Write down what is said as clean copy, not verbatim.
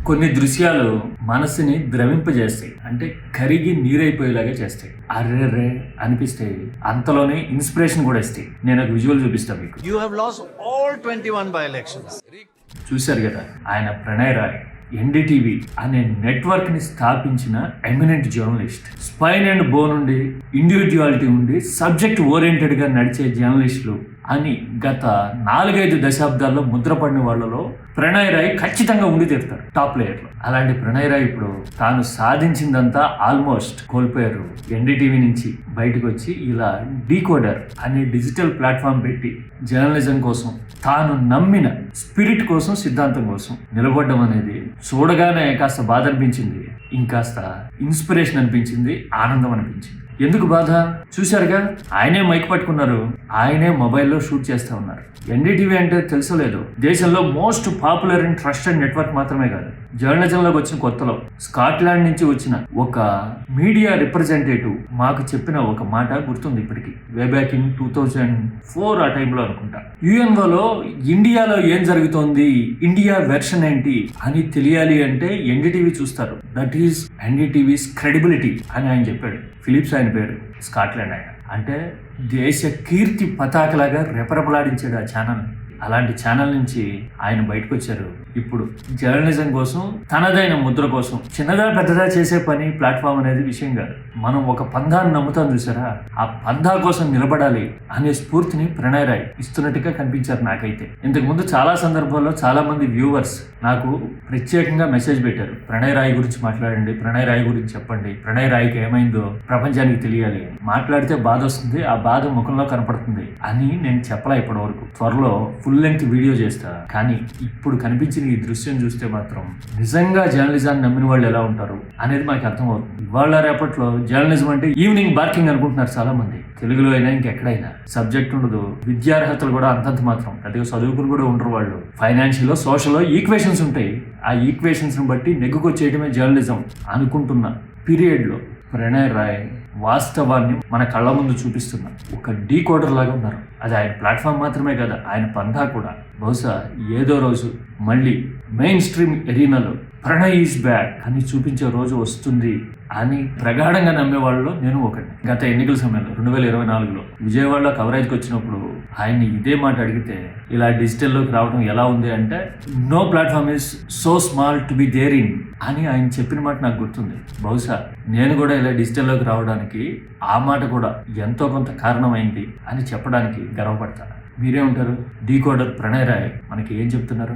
కొన్ని దృశ్యాలు మనసుని ద్రవింపజేస్తాయి, అంటే కరిగి నీరైపోయేలాగా చేస్తాయి. అర్రెర్రే అనిపిస్తాయి, అంతలోనే ఇన్స్పిరేషన్ కూడా ఇస్తాయి. నేను ఒక విజువల్ చూపిస్తాను మీకు. You have lost all 21 by-elections. చూశారు కదా, ఆయన ప్రణయ్ రాయ్ ఎన్డీటీవీ అనే నెట్వర్క్ ని స్థాపించిన eminent journalist. Spine and bone ఉండి, ఇండివిజువాలిటీ ఉండి, సబ్జెక్ట్ ఓరియంటెడ్ గా నడిచే జర్నలిస్టులు అని గత 4-5 దశాబ్దాల్లో ముద్రపడిన వాళ్ళలో ప్రణయ్ రాయ్ ఖచ్చితంగా ఉండి తీరుతారు టాప్ లేయర్ లో. అలాంటి ప్రణయ్ రాయ్ ఇప్పుడు తాను సాధించిందంతా ఆల్మోస్ట్ కోల్పోయారు. ఎన్డీటీవీ నుంచి బయటకు వచ్చి ఇలా డీకోడర్ అనే డిజిటల్ ప్లాట్ఫామ్ పెట్టి జర్నలిజం కోసం, తాను నమ్మిన స్పిరిట్ కోసం, సిద్ధాంతం కోసం నిలబడడం అనేది చూడగానే కాస్త బాధ అనిపించింది, ఇంకాస్త ఇన్స్పిరేషన్ అనిపించింది, ఆనందం అనిపించింది. ఎందుకు బాధ? చూశారుగా, ఆయనే మైక్ పట్టుకున్నారు, ఆయనే మొబైల్లో షూట్ చేస్తూ ఉన్నారు. ఎన్డీటీవీ అంటే తెలుసలేదు, దేశంలో most popular and trusted network మాత్రమే కాదు, జర్నలిజంలోకి వచ్చిన కొత్తలో స్కాట్లాండ్ నుంచి వచ్చిన ఒక మీడియా రిప్రజెంటేటివ్ మాకు చెప్పిన ఒక మాట గుర్తుంది ఇప్పటికీ. వే బ్యాక్ ఇన్ 2004 ఆ టైంలో అనుకుంటా, యుఎన్ఓలో ఇండియాలో ఏం జరుగుతోంది, ఇండియా వెర్షన్ ఏంటి అని తెలియాలి అంటే ఎన్డీటీవీ చూస్తారు. దట్ ఈస్ ఎన్డీటీవీస్ క్రెడిబిలిటీ అని ఆయన చెప్పాడు. ఫిలిప్స్ ఆయన పేరు, స్కాట్లాండ్ ఆయన. అంటే దేశ కీర్తి పతాకలాగా రెపరెపలాడించాడు ఆ ఛానల్. అలాంటి ఛానల్ నుంచి ఆయన బయటకు వచ్చారు. ఇప్పుడు జర్నలిజం కోసం, తనదైన ముద్ర కోసం చిన్నదా పెద్దదా చేసే పని ప్లాట్ఫామ్ అనేది విషయం కాదు. మనం ఒక పందాన్ని నమ్ముతాం చూసారా, ఆ పందా కోసం నిలబడాలి అనే స్ఫూర్తిని ప్రణయ్ రాయ్ ఇస్తున్నట్టుగా కనిపించారు నాకైతే. ఇంతకు ముందు చాలా సందర్భాల్లో చాలా మంది వ్యూవర్స్ నాకు ప్రత్యేకంగా మెసేజ్ పెట్టారు, ప్రణయ్ రాయ్ గురించి మాట్లాడండి, ప్రణయ్ రాయ్ గురించి చెప్పండి, ప్రణయ్ రాయ్కి ఏమైందో ప్రపంచానికి తెలియాలి, మాట్లాడితే బాధ వస్తుంది, ఆ బాధ ముఖంలో కనపడుతుంది అని నేను చెప్పలా ఇప్పటి వరకు. త్వరలో ఫుల్ లెంగ్త్ వీడియో చేస్తా. కానీ ఇప్పుడు కనిపించిన ఈ దృశ్యం చూస్తే మాత్రం నిజంగా జర్నలిజాన్ని నమ్మిన వాళ్ళు ఎలా ఉంటారు అనేది మనకి అర్థమవుతుంది. ఇవాళ రేపట్లో జర్నలిజం అంటే ఈవినింగ్ బార్కింగ్ అనుకుంటున్నారు చాలా మంది. తెలుగులో అయినా ఇంకెక్కడైనా సబ్జెక్ట్ ఉండదు, విద్యార్హతలు కూడా అంతంత మాత్రం, పెద్దగా చదువుకులు కూడా ఉండరు వాళ్ళు. ఫైనాన్షియల్, సోషల్ ఈక్వేషన్స్ ఉంటాయి, ఆ ఈక్వేషన్స్ ని బట్టి నెగ్గుకొచ్చేయడమే జర్నలిజం అనుకుంటున్న పీరియడ్ లో ప్రణయ్ రాయ్ వాస్తవాన్ని మన కళ్ళ ముందు చూపిస్తున్న ఒక డీకోడర్ లాగా ఉన్నారు. అది ఆయన ప్లాట్ఫామ్ మాత్రమే కదా, ఆయన పందా కూడా. బహుశా ఏదో రోజు మళ్ళీ మెయిన్ స్ట్రీమ్ ఎరీనాలో ప్రణయ్ ఈజ్ బ్యాక్ అని చూపించే రోజు వస్తుంది అని ప్రగాఢంగా నమ్మే వాళ్ళలో నేను ఒకటి. గత ఎన్నికల సమయంలో 2024లో విజయవాడలో కవరేజ్కి వచ్చినప్పుడు ఆయన్ని ఇదే మాట అడిగితే, ఇలా డిజిటల్లోకి రావడం ఎలా ఉంది అంటే, no platform is so small to be there in అని ఆయన చెప్పిన మాట నాకు గుర్తుంది. బహుశా నేను కూడా ఇలా డిజిటల్లోకి రావడానికి ఆ మాట కూడా ఎంతో కొంత కారణమైంది అని చెప్పడానికి గర్వపడతాను. మీరే ఉంటారు? డీకోడర్ ప్రణయ్ రాయ్ మనకి ఏం చెప్తున్నారు?